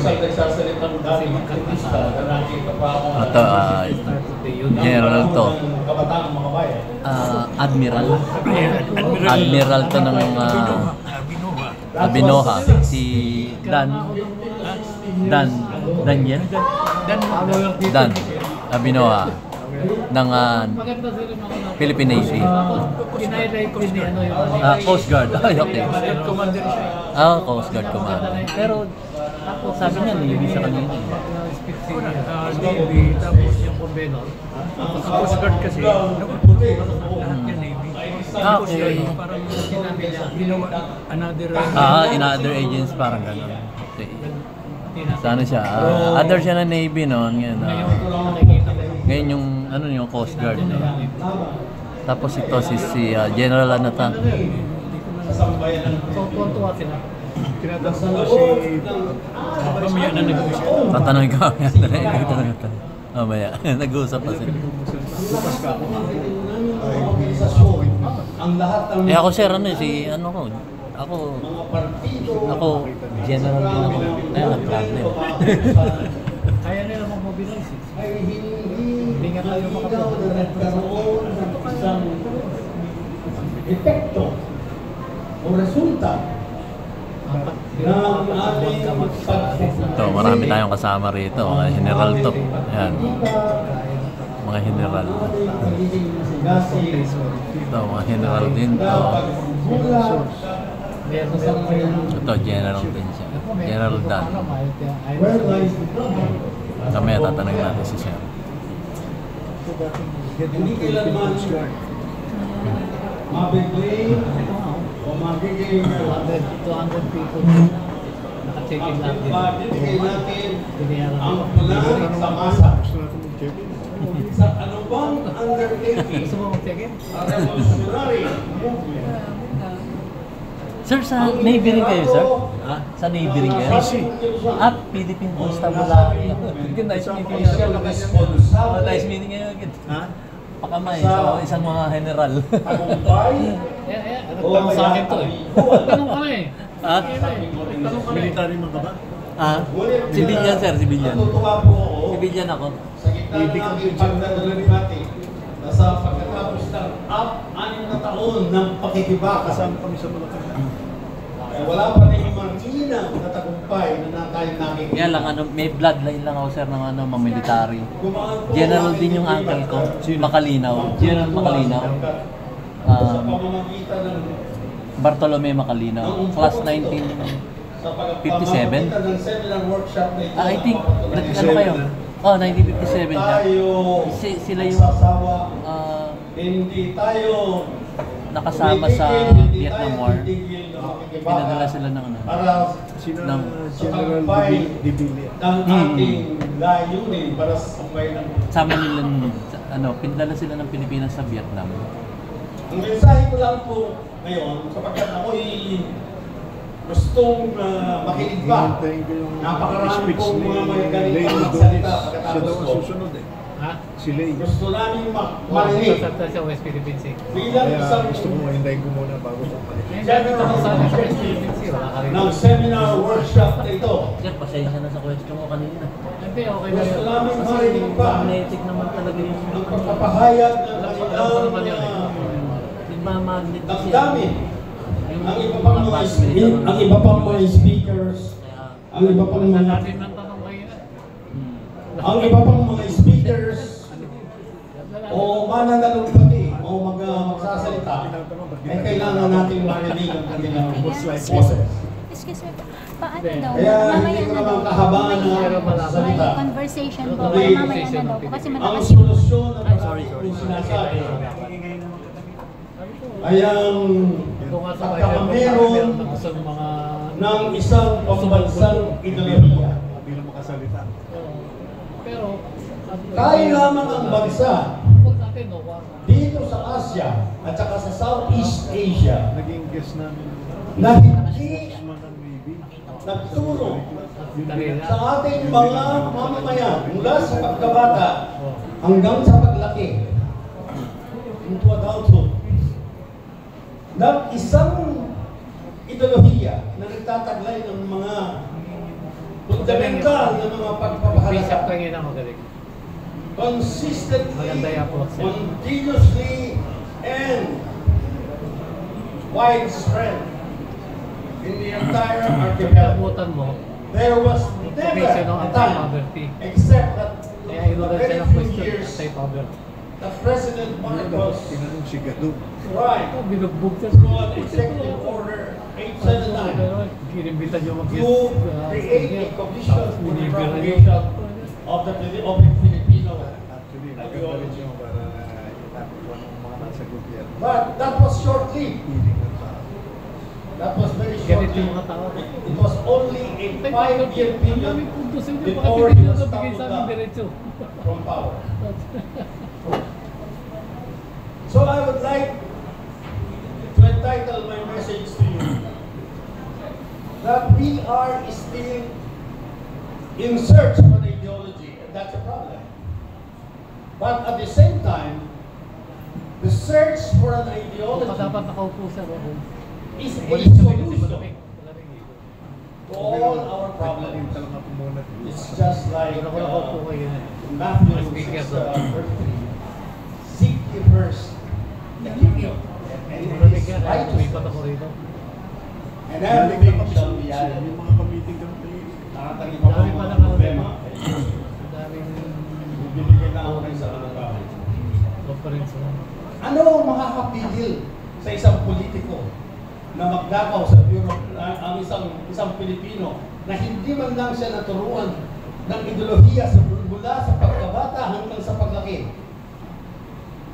isang nagsasalitang dating aktivista na nakita pa ako Ito, general to. Kabataan mga bayan. Admiral to ng Abinoha. Si Daniel Abinoha ng Philippine Navy. Coast Guard. Ay, okay. Coast Guard Commander. Pero sabi niya, Navy sa kanina. Navy, tapos yung convenor. Coast Guard kasi, lahat yan Navy. Okay. Parang sinabi niya, ginawa In other agents, parang gano'n. Okay. Sana siya. Other siya ng Navy noon. Ngayon yung, yung Coast Guard. Tapos ito si General Anata. Tuwa sila. Kinadasal si Mamaya na nag-uusap. Tatanungin ka. Mamaya. Nag-uusap pa sila. ang lahat ng Ako sir, ako, general din ako. Kaya nag-problem. Kaya nila mag-mobilize. ay Hindi nga tayo nagkaroon ng isang epekto o resulta ng ating Ito, marami tayong kasama rito. Mga general to. Ayan. Mga general. Ito, mga general din to. Ito, general din siya. General Dan. Kami, tatanungin natin si Sir. Hindi kailanman mabigay o magiging 200 people naka-check-in lang din. ibigay natin ang pulang sa masa. Sa ano bang undertaking Gusto mo mag-check-in? ang revolutionary Sir, sa Navy rin kayo, sir? Ha? Sa Navy rin kayo? Philippine Constabulary. Nice meeting you. Nice meeting you. Ha? Pakamay, isang mga general. tagumpay Tanong sa akin to eh. Tanong kami eh. Ha? Tanong kami. Military man ka ba? Ha? Civilian, sir, civilian. Natutuwa po ako Civilian ako. sa gitna ng ating pagdadala natin na sa pagkatapos ng 6 na taon ng pakikibaka Kasama kami sa Malacanang. ay wala pa rin yung marginang na tagumpay na tayo nakikita. Kaya lang, may bloodline lang ako, sir, ng mga military. Gumaan po General ang din yung ating uncle ko. Makalinaw. General Makalinaw. sa pamamagitan ng Bartolome Makalinaw. Class 19. sa 57? pamamagitan ng seminar workshop na ito. I think, ano kayo? 1957 siya. Tayo Sila yung magsasawa, hindi tayo nakasama sa hindi Vietnam tayo War. titigil na makikibaka Pinadala sila ng para Sina ng General De Villa. ng ating layunin para sa bayan ng sama nila pinadala sila ng Pilipinas sa Vietnam. Ang mensahe ko lang po ngayon, sapagkat ako'y gustong makinig pa. Hintayin ko yung Napakarami speech pong ni mga may Lay ganitong Donis. magsalita Siya pagkatapos daw ang ko. susunod eh. Ha? Si Lay. Gusto namin marinig Sa West Philippines eh. bilang Kaya isang gusto ko hintayin ko muna bago ko palit. Tanong sa West Philippines eh. Wala ka rin. ng seminar workshop na ito. Sir, pasensya na sa question ko kanina. Hindi, okay na Gusto yun. namin marinig pa Magnetic naman talaga yung ang pagpapahayag ng Alam ko naman yun eh. nagmamagnet kasi damdamin. yung Ang iba pang mga ang iba pang mga speakers, ang iba pang mga Natin ng tanong kayo na. ang iba pang mga speakers o mananalumpati o magsasalita ay kailangan natin marinig ang kanilang boses. Excuse me po. Paano daw? Kaya Mamaya hindi ko na daw naman po. kahabaan Mamaya ng may salita. conversation po. Hindi. Mamaya na daw po. Kasi Ang malakas yung... solusyon ng Ay, sorry. sinasabi ay ang Kung nga sa pagkakameron gusto ng mga... ng isang pambansang ideolohiya. Bilang makasalita. Pero... Tayo lamang ang bansa Huwag natin, no? dito sa Asia at saka sa Southeast Asia Naging guest namin na hindi ng Navy. nagtulong sa ating mga mamamayan mula sa pagkabata hanggang sa paglaki into adulthood na isang ideolohiya na nagtataglay ng mga fundamental na mga Bishop pagpapahalaga. kanina magaling. Consistently, Maganda yung approach niya. continuously, and widespread in the entire archipelago. Kalabutan mo, There was never Occupation ng a time, anti-poverty. except that kaya the inulan very siya ng few question years anti-poverty. that President Marcos Tinanong si Gadong. tried Binugbog siya. through an executive order 879 Kinimbitan yung mag-guest. to create a commission for the propagation of the Filipino. Actually, maganda rin siya para itakuan ng mga nasa gobyerno. But that was short-lived. Piling ng tao. That was very Ganito yung short-lived. mga tao. It was only a 5-year Ang period daming punto sa inyo, before bakit he hindi was nyo nabigay sa toppled amin down diretso? from power. So I would like to entitle my message to you that we are still in search of an ideology, and that's a problem. But at the same time, the search for an Baka ideology dapat nakaupo sa room. is a Balik kami kasi solution malamig. Malamig eh. to all our problems. Talaga pumunat. It's just like Doon ako nakaupo kayo na. Matthew Speaker 6, doon. verse 3. Seek ye first the kingdom and Malamig his yan. Lumipat righteousness, ako rito. and everything shall be added. Yung mga kamiting kami. Nakatagi pa Dami mga pa lang problema. Ang daming Bibigyan na ako ng sa mga tao. conference mo. Ano ang makakapigil sa isang politiko na magdakaw sa Bureau, ang isang Pilipino na hindi man lang siya naturuan ng ideolohiya mula sa pagkabata hanggang sa paglaki?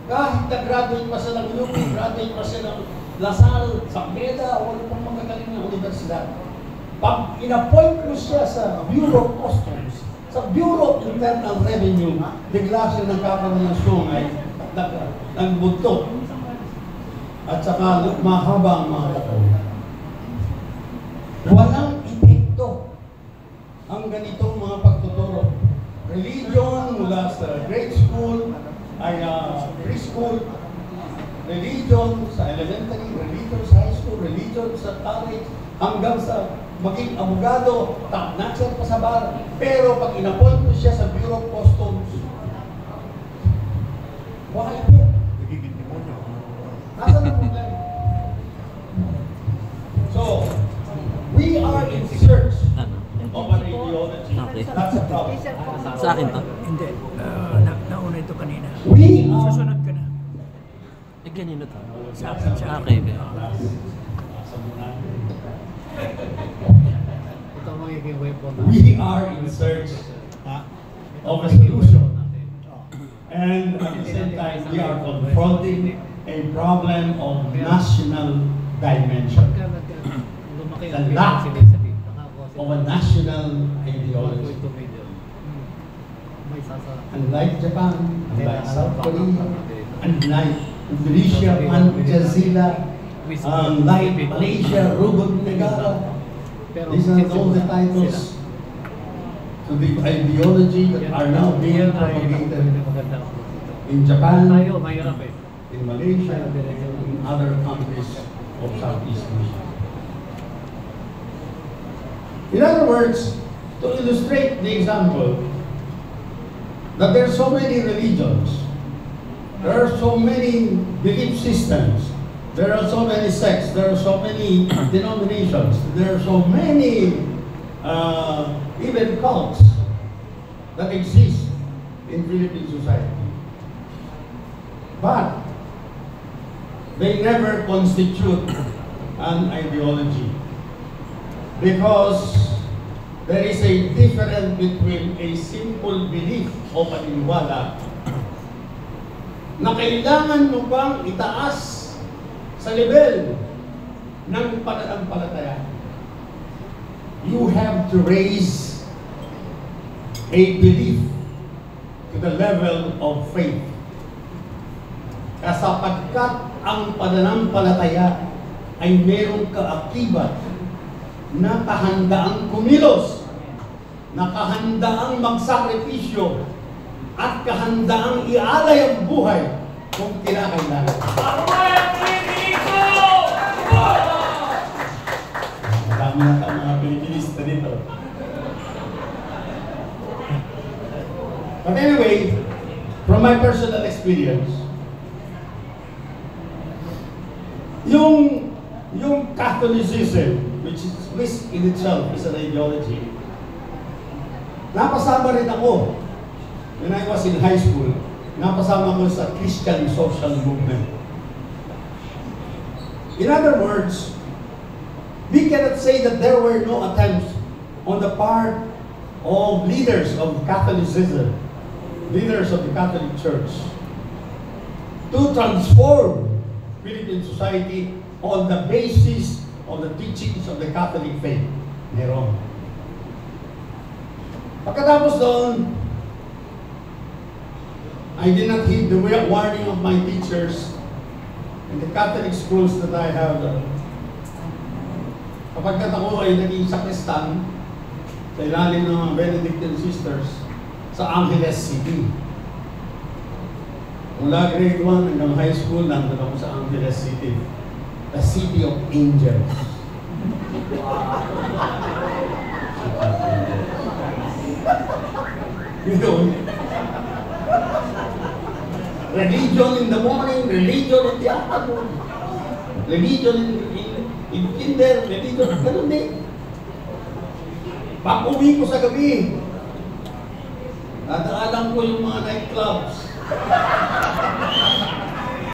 Kahit na-graduate pa siya ng UP, graduate pa siya ng Lasal, Sakmeda, o ano pang magagaling na universidad. Pag in-appoint mo siya sa Bureau of Customs, sa Bureau of Internal Revenue, bigla siya nagkakaroon ng sungay, nagbuntot, at saka mahaba ang mga kuko. Walang epekto ang ganitong mga pagtuturo. Religion mula sa grade school, ay preschool, religion sa elementary, religion sa high school, religion sa college, hanggang sa maging abogado, top-notcher pa sa bar. Pero pag in-appoint mo siya sa Bureau of Customs, wala yun. Nagiging demonyo. Nasaan ang problema? So, we are in search of an ideology. Okay. That's a problem. Sa akin to. Hindi. Nauna ito kanina. We are... Susunod ka na. Eh, ganyan na to. Sa akin, sa Okay. akin. Ito ang magiging weapon na. We are in search of a solution. And at the same time, we are confronting a problem of national dimension, Lumaki The ang lack initiative. Nakakuha sila. of a national ideology. 1.2 million. May sasa. Unlike Japan, unlike South Korea, unlike Indonesia, Pancasila, unlike Malaysia, Rubon Negara, Pero these are all the titles to the ideology that are now being propagated maganda. in Japan, Tayo, mahirap eh. in Malaysia, in other countries of Southeast Asia. In other words, to illustrate the example that there are so many religions, there are so many belief systems, there are so many sects, there are so many denominations, there are so many even cults that exist in Philippine society. But they never constitute an ideology because there is a difference between a simple belief o paniniwala na kailangan mo bang itaas sa level ng pananampalataya. You have to raise a belief to the level of faith. Sapagkat ang pananampalataya ay merong kaakibat na kahandaang kumilos, na kahandaang magsakripisyo, at kahandaang ialay ang buhay kung kinakailangan. Marami na mga Pilipinista dito. But anyway, from my personal experience, yung Catholicism, which in itself is an ideology, napasama rin ako when I was in high school. Napasama ko sa Christian social movement. In other words, we cannot say that there were no attempts on the part of leaders of Catholicism, leaders of the Catholic Church, to transform Philippine society on the basis of the teachings of the Catholic faith. Meron. Pagkatapos doon, I did not heed the warning of my teachers in the Catholic schools that I have. Kapag ako ay naging sakristan sa ilalim ng mga Benedictine sisters sa Angeles City. Mula grade 1 hanggang high school, nandun ako sa Angeles City. The City of Angels. Yun. Religion in the morning, religion in the afternoon. Religion in kinder, religion, ganun din. Pag-uwi ko sa gabi, nadaanan ko yung mga nightclubs.